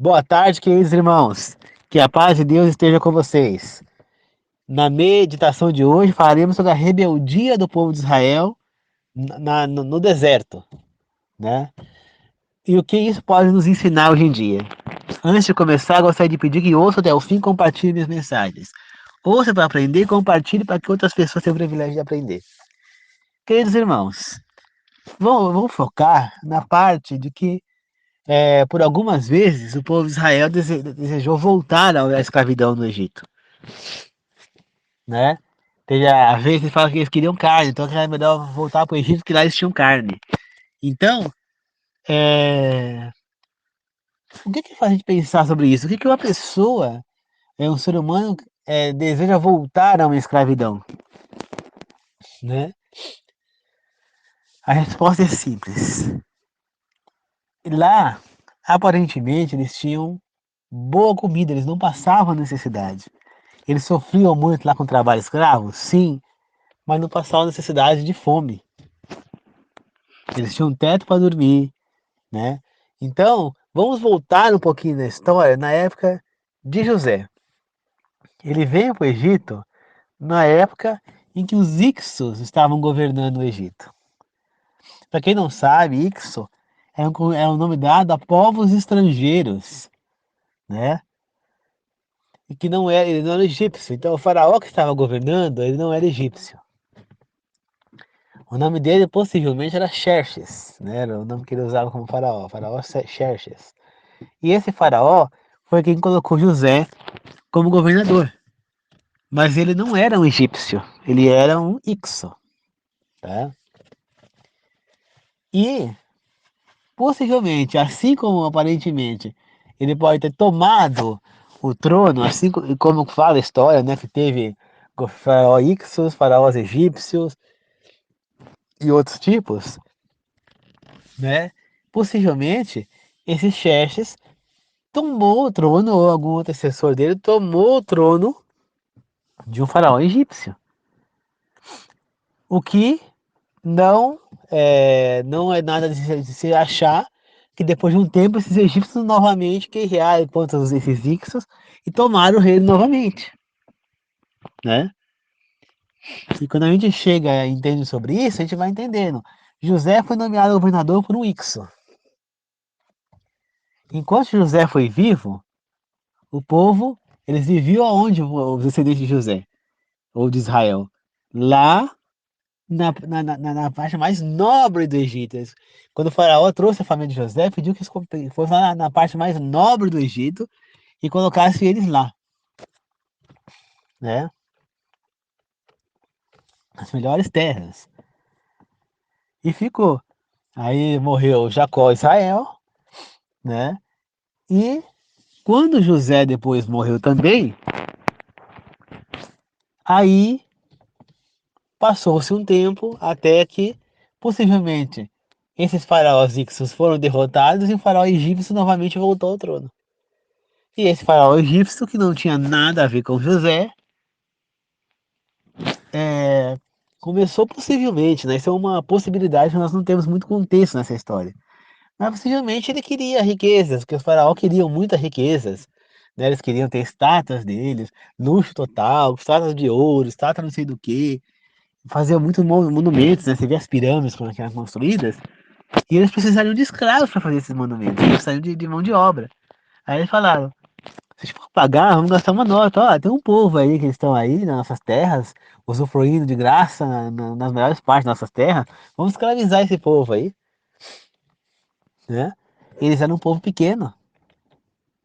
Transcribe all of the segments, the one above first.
Boa tarde, queridos irmãos. Que a paz de Deus esteja com vocês. Na meditação de hoje falaremos sobre a rebeldia do povo de Israel no deserto, né? E o que isso pode nos ensinar hoje em dia. Antes de começar, gostaria de pedir que ouça até o fim e compartilhe minhas mensagens. Ouça para aprender e compartilhe para que outras pessoas tenham o privilégio de aprender. Queridos irmãos, vamos focar na parte de que por algumas vezes o povo de Israel desejou voltar à escravidão no Egito, né? Teve às vezes eles falam que eles queriam carne, então era melhor voltar para o Egito que lá eles tinham carne. Então, o que faz a gente pensar sobre isso? O que uma pessoa, um ser humano, deseja voltar a uma escravidão, né? A resposta é simples. Lá, aparentemente, eles tinham boa comida, eles não passavam necessidade. Eles sofriam muito lá com o trabalho escravo? Sim, mas não passavam necessidade de fome. Eles tinham um teto para dormir, né? Então, vamos voltar um pouquinho na história, na época de José. Ele veio para o Egito na época em que os Ixos estavam governando o Egito. Para quem não sabe, Ixo é um nome dado a povos estrangeiros, né? E que ele não era egípcio. Então, o faraó que estava governando, ele não era egípcio. O nome dele possivelmente era Xerxes, né? Era o nome que ele usava como faraó Xerxes. E esse faraó foi quem colocou José como governador. Mas ele não era um egípcio, ele era um Ixo, tá? E, possivelmente, assim como aparentemente, ele pode ter tomado o trono, assim como fala a história, né? Que teve faraó Ixos, faraós egípcios e outros tipos, né? Possivelmente, esse Xerxes tomou o trono, ou algum outro assessor dele tomou o trono de um faraó egípcio. O que não é nada de se achar que depois de um tempo esses egípcios novamente guerrearam contra esses Ixos e tomaram o reino novamente, né? E quando a gente chega e entende sobre isso, a gente vai entendendo. José foi nomeado governador por um Ixo. Enquanto José foi vivo, o povo, eles viviam aonde os descendentes de José, ou de Israel? Lá na parte mais nobre do Egito. Quando o faraó trouxe a família de José, pediu que eles fossem lá na parte mais nobre do Egito e colocasse eles lá, né? As melhores terras. E ficou. Aí morreu Jacó e Israel, né? E quando José depois morreu também, aí passou-se um tempo até que, possivelmente, esses faraós ixos foram derrotados e o faraó egípcio novamente voltou ao trono. E esse faraó egípcio, que não tinha nada a ver com José, começou possivelmente, né? Isso é uma possibilidade, nós não temos muito contexto nessa história. Mas possivelmente ele queria riquezas, porque os faraós queriam muitas riquezas. Né? Eles queriam ter estátuas deles, luxo total, estátuas de ouro, estátuas não sei do que. Faziam muitos monumentos, né? Você vê as pirâmides como eram construídas, e eles precisariam de escravos para fazer esses monumentos, eles precisariam de mão de obra. Aí eles falaram, se a gente for pagar, vamos gastar uma nota. Ó, tem um povo aí que estão aí nas nossas terras, usufruindo de graça nas melhores partes das nossas terras. Vamos escravizar esse povo aí, né? Eles eram um povo pequeno,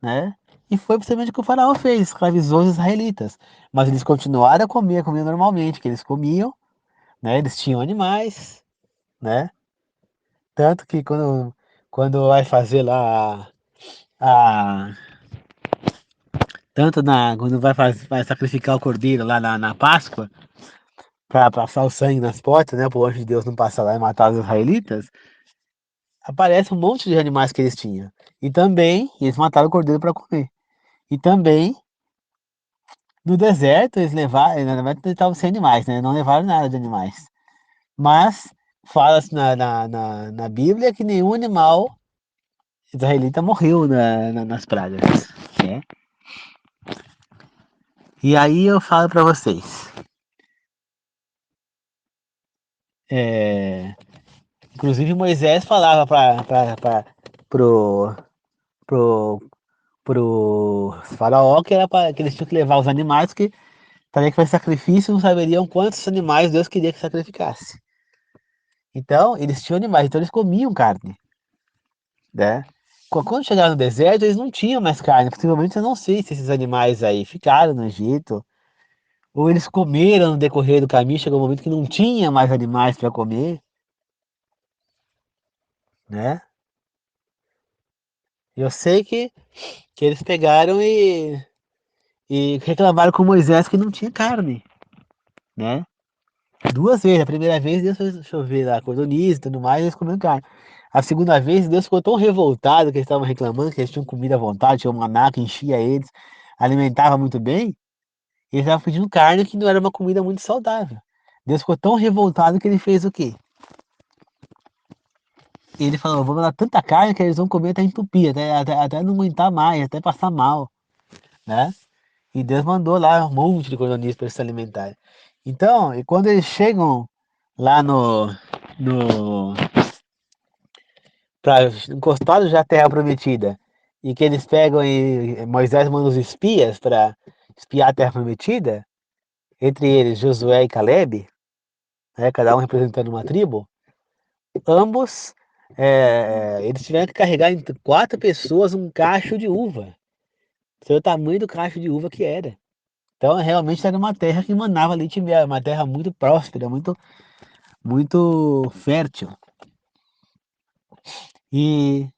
né? E foi precisamente o que o faraó fez, escravizou os israelitas. Mas eles continuaram a comer normalmente, que eles comiam, né? Eles tinham animais, né? Tanto que quando vai fazer lá a quando vai sacrificar o cordeiro lá na Páscoa, para passar o sangue nas portas, né, para o anjo de Deus não passar lá e matar os israelitas, aparece um monte de animais que eles tinham. E também, eles mataram o cordeiro para comer. E também, no deserto, eles levaram, na verdade, eles estavam sem animais, né, não levaram nada de animais. Mas, fala-se na Bíblia que nenhum animal israelita morreu nas pragas, né? E aí eu falo para vocês, é, inclusive Moisés falava pro, pro, pro faraó que era que eles tinham que levar os animais, que tarefa que foi sacrifício, não saberiam quantos animais Deus queria que sacrificasse. Então, eles tinham animais, então eles comiam carne, né? Quando chegaram no deserto, eles não tinham mais carne. Possivelmente, eu não sei se esses animais aí ficaram no Egito, ou eles comeram no decorrer do caminho, chegou um momento que não tinha mais animais para comer, né? Eu sei que eles pegaram e reclamaram com Moisés que não tinha carne, né? Duas vezes. A primeira vez Deus fez chover lá codorniz e tudo mais, e eles comeram carne. A segunda vez Deus ficou tão revoltado que eles estavam reclamando que eles tinham comida à vontade, tinha um maná que enchia eles, alimentava muito bem, e eles estavam pedindo carne que não era uma comida muito saudável. Deus ficou tão revoltado que ele fez o quê? Ele falou, vou dar tanta carne que eles vão comer até entupir, até não aguentar mais, até passar mal, né? E Deus mandou lá um monte de codorniz para eles se alimentarem. Então, e quando eles chegam lá no para encostados já a terra prometida, e que eles pegam e Moisés manda os espias para espiar a terra prometida, entre eles Josué e Caleb, né, cada um representando uma tribo, ambos eles tiveram que carregar entre quatro pessoas um cacho de uva. Você vê o tamanho do cacho de uva que era. Então realmente era uma terra que manava leite e mel, uma terra muito próspera, muito fértil. E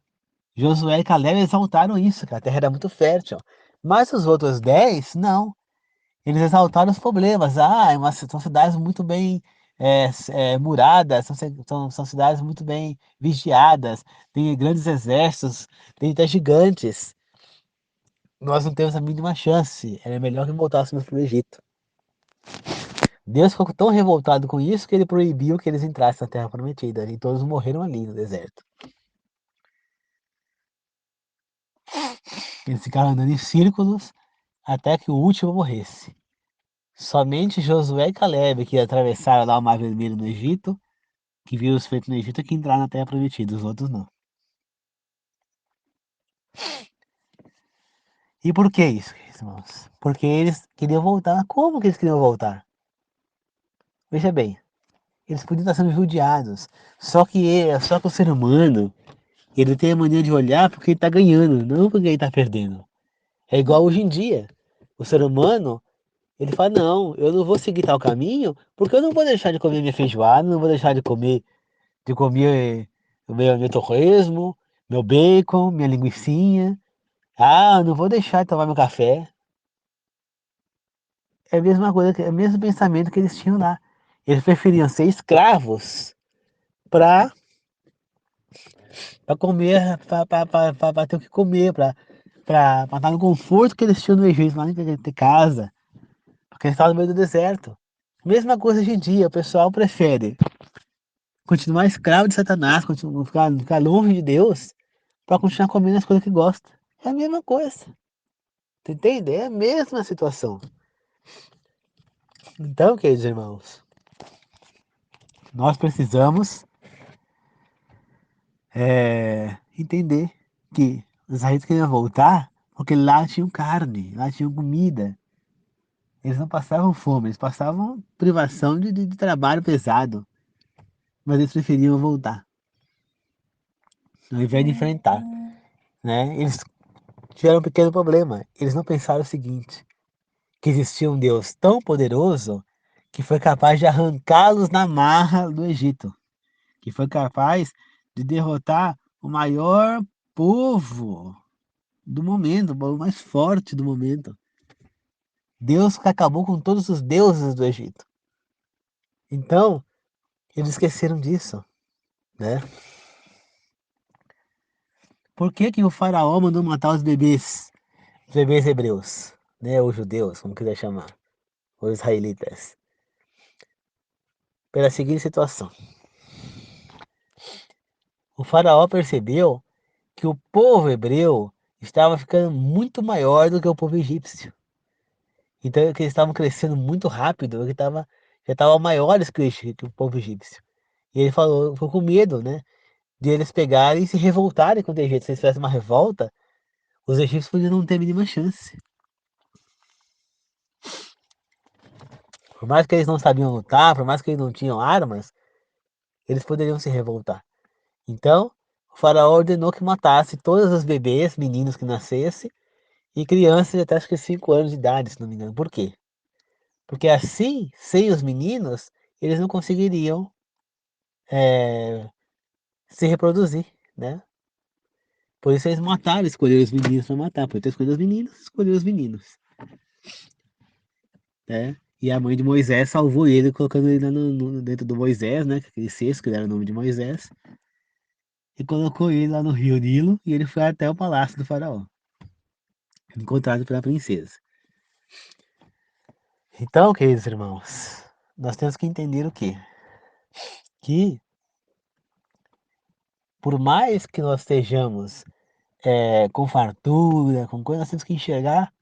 Josué e Caleb exaltaram isso, que a terra era muito fértil. Mas os outros 10, não. Eles exaltaram os problemas. Ah, são cidades muito bem muradas, são cidades muito bem vigiadas, tem grandes exércitos, tem até gigantes. Nós não temos a mínima chance. Era melhor que voltássemos para o Egito. Deus ficou tão revoltado com isso que ele proibiu que eles entrassem na Terra Prometida. E todos morreram ali no deserto. Eles ficaram andando em círculos até que o último morresse. Somente Josué e Caleb, que atravessaram lá o Mar Vermelho no Egito, que viram os feitos no Egito, que entraram na Terra Prometida, os outros não. E por que isso, irmãos? Porque eles queriam voltar. Como que eles queriam voltar? Veja bem, eles podiam estar sendo judiados. Só que o ser humano, ele tem a mania de olhar porque ele está ganhando, não porque ele está perdendo. É igual hoje em dia. O ser humano, ele fala, não, eu não vou seguir tal caminho, porque eu não vou deixar de comer minha feijoada, não vou deixar de comer meu torresmo, meu bacon, minha linguicinha. Ah, não vou deixar de tomar meu café. É a mesma coisa, é o mesmo pensamento que eles tinham lá. Eles preferiam ser escravos para comer, para ter o que comer, para estar no conforto que eles tinham no Egito, lá em ter casa, porque eles estavam no meio do deserto. Mesma coisa hoje em dia, o pessoal prefere continuar escravo de Satanás, ficar longe de Deus, para continuar comendo as coisas que gosta. É a mesma coisa. Tu entende? É a mesma situação. Então, queridos irmãos, nós precisamos entender que os israelitas queriam voltar porque lá tinham carne, lá tinham comida. Eles não passavam fome, eles passavam privação de trabalho pesado, mas eles preferiam voltar, ao invés de enfrentar, né? Eles tiveram um pequeno problema. Eles não pensaram o seguinte, que existia um Deus tão poderoso que foi capaz de arrancá-los na marra do Egito, que foi capaz de derrotar o maior povo do momento, o povo mais forte do momento. Deus que acabou com todos os deuses do Egito. Então, eles esqueceram disso, né? Por que que o faraó mandou matar os bebês hebreus, né? Os judeus, como quiser chamar, os israelitas? Pela seguinte situação. O faraó percebeu que o povo hebreu estava ficando muito maior do que o povo egípcio. Então, que eles estavam crescendo muito rápido, já estavam maiores que o povo egípcio. E ele falou, ficou com medo, né? De eles pegarem e se revoltarem contra o Egito. Se eles fizessem uma revolta, os egípcios poderiam não ter a mínima chance. Por mais que eles não sabiam lutar, por mais que eles não tinham armas, eles poderiam se revoltar. Então, o faraó ordenou que matasse todos os bebês, meninos que nascessem, e crianças de até acho que 5 anos de idade, se não me engano. Por quê? Porque assim, sem os meninos, eles não conseguiriam eh, se reproduzir, né? Por isso eles mataram, escolheram os meninos para matar. Por ter escolhido os meninos, escolheram os meninos, né? E a mãe de Moisés salvou ele, colocando ele lá dentro do Moisés, né? Aquele cesto, que era o nome de Moisés. E colocou ele lá no rio Nilo, e ele foi até o palácio do faraó, encontrado pela princesa. Então, queridos irmãos, nós temos que entender o quê? Que por mais que nós estejamos com fartura, com coisa, nós temos que enxergar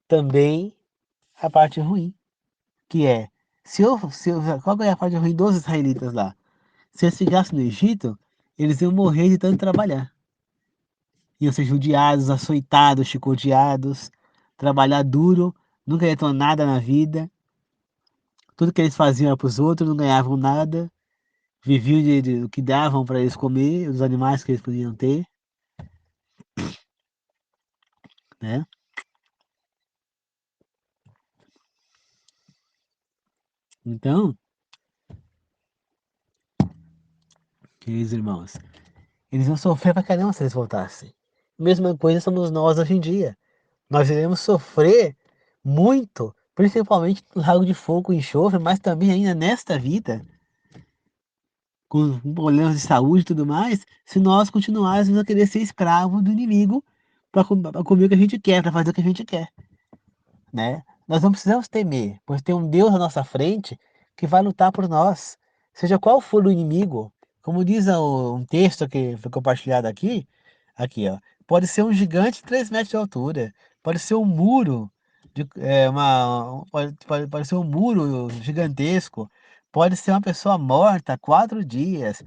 também a parte ruim, que é, qual é a parte ruim dos israelitas lá? Se eles ficassem no Egito, eles iam morrer de tanto trabalhar. Iam ser judiados, açoitados, chicoteados, trabalhar duro, nunca iam ter nada na vida. Tudo que eles faziam era para os outros, não ganhavam nada. Viviam do que davam para eles comer, os animais que eles podiam ter, né? Então, queridos irmãos, eles iam sofrer pra caramba se eles voltassem. Mesma coisa somos nós hoje em dia. Nós iremos sofrer muito, principalmente no lago de fogo e enxofre, mas também ainda nesta vida, com problemas de saúde e tudo mais, se nós continuarmos a querer ser escravo do inimigo para comer o que a gente quer, para fazer o que a gente quer, né? Nós não precisamos temer, pois tem um Deus à nossa frente que vai lutar por nós, seja qual for o inimigo. Como diz um texto que foi compartilhado aqui, ó, pode ser um gigante de 3 metros de altura, pode ser um muro, pode ser um muro gigantesco, pode ser uma pessoa morta há 4 dias,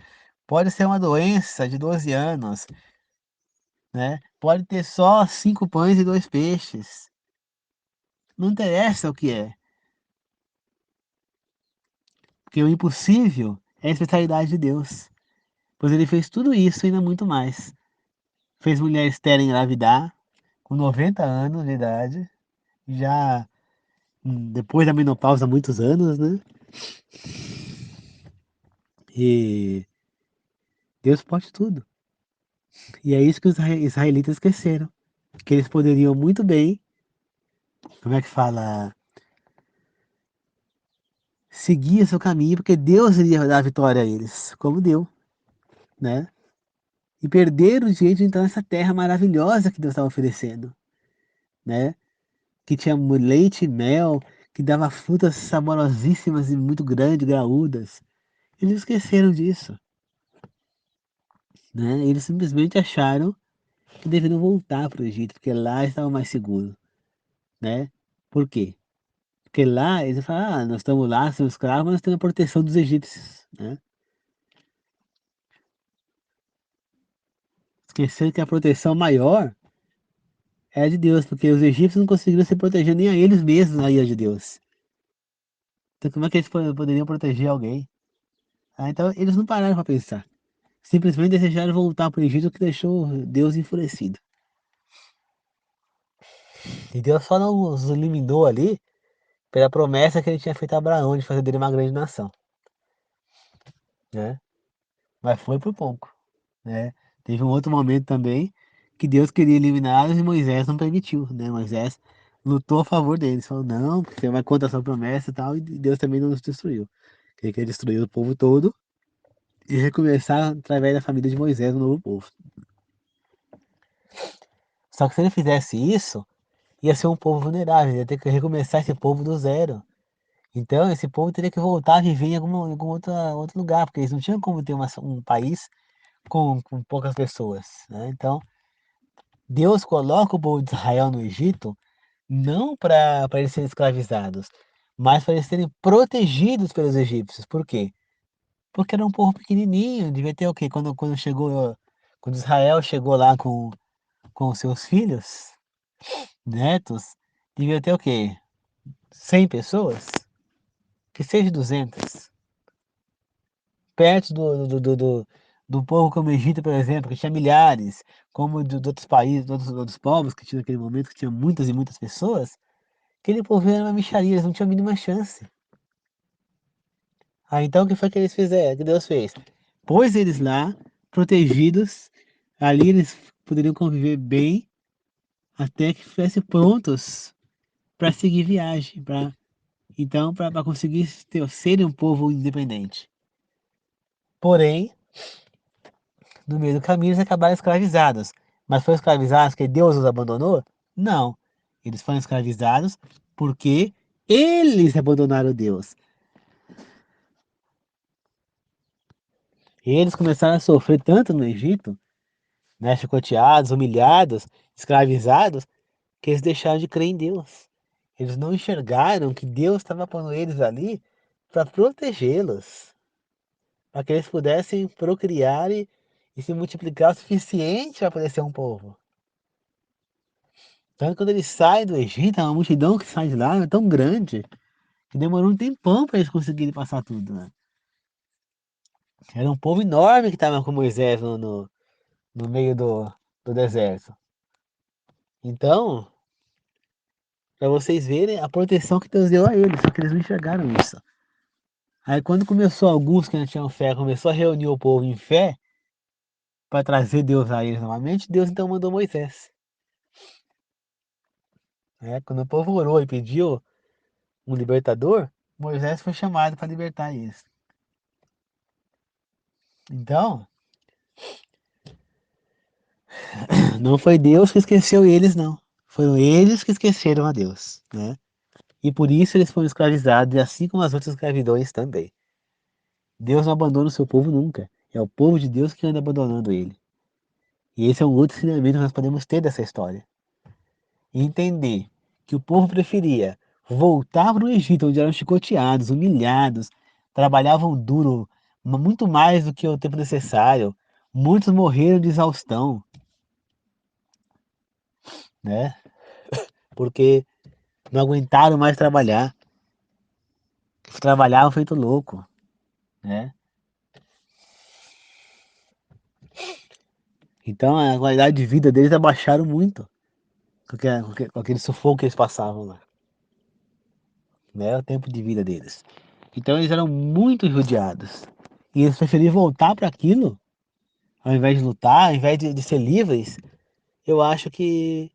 pode ser uma doença de 12 anos, né? Pode ter só 5 pães e 2 peixes. Não interessa o que é, porque o impossível é a especialidade de Deus, pois ele fez tudo isso e ainda muito mais. Fez mulheres terem engravidar com 90 anos de idade, já depois da menopausa há muitos anos, né? E Deus pode tudo. E é isso que os israelitas esqueceram, que eles poderiam muito bem, como é que fala, seguir o seu caminho, porque Deus iria dar a vitória a eles, como deu, né? E perderam o direito de entrar nessa terra maravilhosa que Deus estava oferecendo, né? Que tinha leite e mel, que dava frutas saborosíssimas e muito grandes, graúdas. Eles esqueceram disso, né? Eles simplesmente acharam que deveriam voltar para o Egito, porque lá estava mais seguro, né? Por quê? Porque lá eles falam, nós estamos lá, somos escravos, mas nós temos a proteção dos egípcios, né? Esqueceram que a proteção maior é a de Deus, porque os egípcios não conseguiram se proteger nem a eles mesmos na ilha de Deus. Então como é que eles poderiam proteger alguém? Então eles não pararam para pensar. Simplesmente desejaram voltar para o Egito, o que deixou Deus enfurecido. E Deus só não os eliminou ali pela promessa que ele tinha feito a Abraão de fazer dele uma grande nação, né? Mas foi por pouco, né? Teve um outro momento também que Deus queria eliminá-los e Moisés não permitiu, né? Moisés lutou a favor deles, falou, não, porque você vai contra a sua promessa e tal, e Deus também não nos destruiu. Ele queria destruir o povo todo e recomeçar através da família de Moisés um novo povo. Só que se ele fizesse isso, ia ser um povo vulnerável, ia ter que recomeçar esse povo do zero. Então, esse povo teria que voltar a viver em algum outro lugar, porque eles não tinham como ter um país com poucas pessoas, né. Então, Deus coloca o povo de Israel no Egito, não para eles serem escravizados, mas para eles serem protegidos pelos egípcios. Por quê? Porque era um povo pequenininho, devia ter o quê? Quando Israel chegou lá com seus filhos, netos, devia ter o quê? 100 pessoas? Que seja 200. Perto do povo como o Egito, por exemplo, que tinha milhares, como de outros países, de outros povos que tinha naquele momento, que tinha muitas e muitas pessoas, aquele povo era uma mixaria, eles não tinham a mínima chance. Então o que foi que eles fizeram, que Deus fez? Pôs eles lá, protegidos, ali eles poderiam conviver bem, até que estivessem prontos para seguir viagem, para conseguir serem um povo independente. Porém, no meio do caminho eles acabaram escravizados. Mas foram escravizados porque Deus os abandonou? Não. Eles foram escravizados porque eles abandonaram Deus. Eles começaram a sofrer tanto no Egito, né, chicoteados, humilhados, escravizados, que eles deixaram de crer em Deus. Eles não enxergaram que Deus estava pondo eles ali para protegê-los, para que eles pudessem procriar e se multiplicar o suficiente para poder ser um povo. Tanto que quando eles saem do Egito, a multidão que sai de lá é tão grande que demorou um tempão para eles conseguirem passar tudo, né? Era um povo enorme que estava com Moisés no meio do deserto. Então, para vocês verem a proteção que Deus deu a eles, só que eles não enxergaram isso. Aí quando começou alguns que não tinham fé, começou a reunir o povo em fé para trazer Deus a eles novamente, Deus então mandou Moisés. Quando o povo orou e pediu um libertador, Moisés foi chamado para libertar eles. Então, não foi Deus que esqueceu eles, não. Foram eles que esqueceram a Deus, né? E por isso eles foram escravizados, assim como as outras escravidões também. Deus não abandona o seu povo nunca. É o povo de Deus que anda abandonando ele. E esse é um outro ensinamento que nós podemos ter dessa história. E entender que o povo preferia voltar para o Egito, onde eram chicoteados, humilhados, trabalhavam duro, muito mais do que o tempo necessário. Muitos morreram de exaustão, né? Porque não aguentaram mais trabalhar. Trabalhavam feito louco, né? Então a qualidade de vida deles abaixaram muito com aquele sufoco que eles passavam lá, né? O tempo de vida deles. Então eles eram muito judiados. E eles preferiam voltar para aquilo, ao invés de lutar, ao invés de ser livres. Eu acho que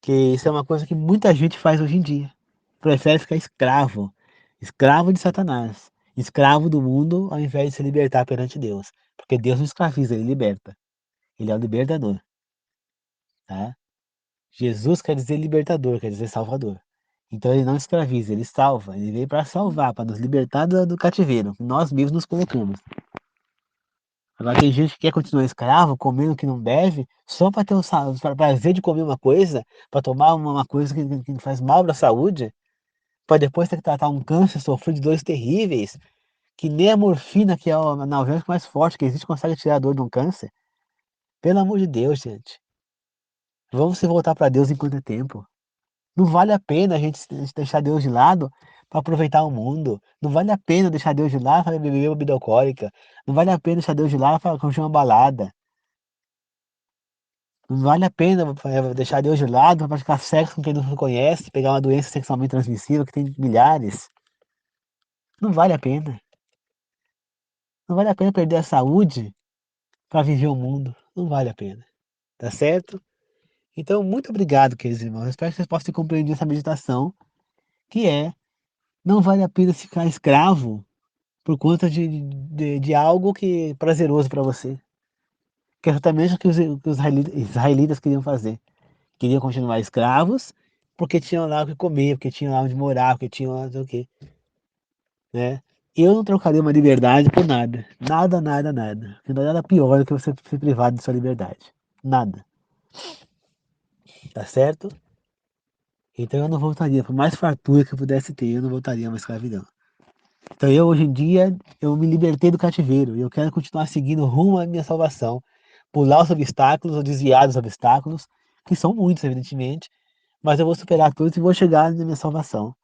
isso é uma coisa que muita gente faz hoje em dia. Prefere ficar escravo, escravo de Satanás, escravo do mundo, ao invés de se libertar perante Deus. Porque Deus não escraviza, ele liberta. Ele é o libertador, tá? Jesus quer dizer libertador, quer dizer salvador. Então ele não escraviza, ele salva. Ele veio para salvar, para nos libertar do cativeiro, que nós mesmos nos colocamos. Agora tem gente que quer continuar escravo, comendo o que não deve, só para ter o prazer de comer uma coisa, para tomar uma coisa que faz mal para a saúde, para depois ter que tratar um câncer, sofrer de dores terríveis, que nem a morfina, que é o analgésico mais forte que existe, consegue tirar a dor de um câncer. Pelo amor de Deus, gente. Vamos se voltar para Deus enquanto é tempo. Não vale a pena a gente deixar Deus de lado para aproveitar o mundo. Não vale a pena deixar Deus de lado para beber bebida alcoólica. Não vale a pena deixar Deus de lado para curtir uma balada. Não vale a pena deixar Deus de lado para praticar sexo com quem não se conhece, pegar uma doença sexualmente transmissível que tem milhares. Não vale a pena. Não vale a pena perder a saúde para viver o mundo. Não vale a pena. Tá certo? Então, muito obrigado, queridos irmãos. Espero que vocês possam compreender essa meditação, que não vale a pena ficar escravo por conta de algo que é prazeroso para você. Que é exatamente o que os israelitas queriam fazer. Queriam continuar escravos, porque tinham lá o que comer, porque tinham lá onde morar, porque tinham lá não sei o quê, né? Eu não trocaria uma liberdade por nada. Nada, nada, nada. Não há nada pior do que você ser privado de sua liberdade. Nada. Tá certo? Então eu não voltaria, por mais fartura que eu pudesse ter, eu não voltaria a uma escravidão. Então eu, hoje em dia, eu me libertei do cativeiro e eu quero continuar seguindo rumo à minha salvação. Pular os obstáculos ou desviar dos obstáculos, que são muitos, evidentemente, mas eu vou superar todos e vou chegar na minha salvação,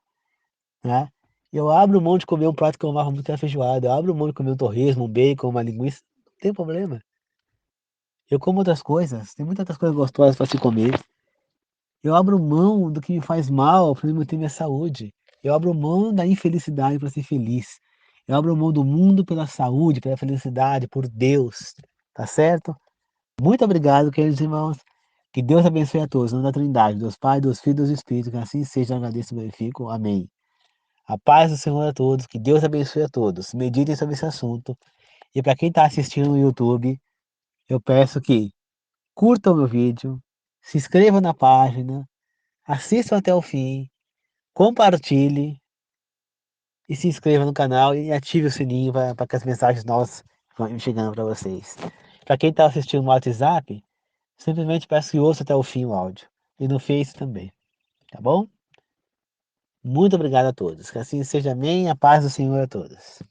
né? Eu abro mão de comer um prato que eu amava muito, que era feijoada. Eu abro mão de comer um torresmo, um bacon, uma linguiça. Não tem problema. Eu como outras coisas. Tem muitas outras coisas gostosas para se comer. Eu abro mão do que me faz mal para manter minha saúde. Eu abro mão da infelicidade para ser feliz. Eu abro mão do mundo pela saúde, pela felicidade, por Deus. Tá certo? Muito obrigado, queridos irmãos. Que Deus abençoe a todos, no nome da Trindade, Deus Pai, Deus Filho e Deus Espírito, que assim seja, agradeço e glorifico. Amém. A paz do Senhor a todos, que Deus abençoe a todos. Meditem sobre esse assunto. E para quem está assistindo no YouTube, eu peço que curtam o meu vídeo, se inscrevam na página, assistam até o fim, compartilhe e se inscreva no canal e ative o sininho para que as mensagens novas vão chegando para vocês. Para quem está assistindo no WhatsApp, simplesmente peço que ouça até o fim o áudio. E no Face também, tá bom? Muito obrigado a todos. Que assim seja, amém. A paz do Senhor a todos.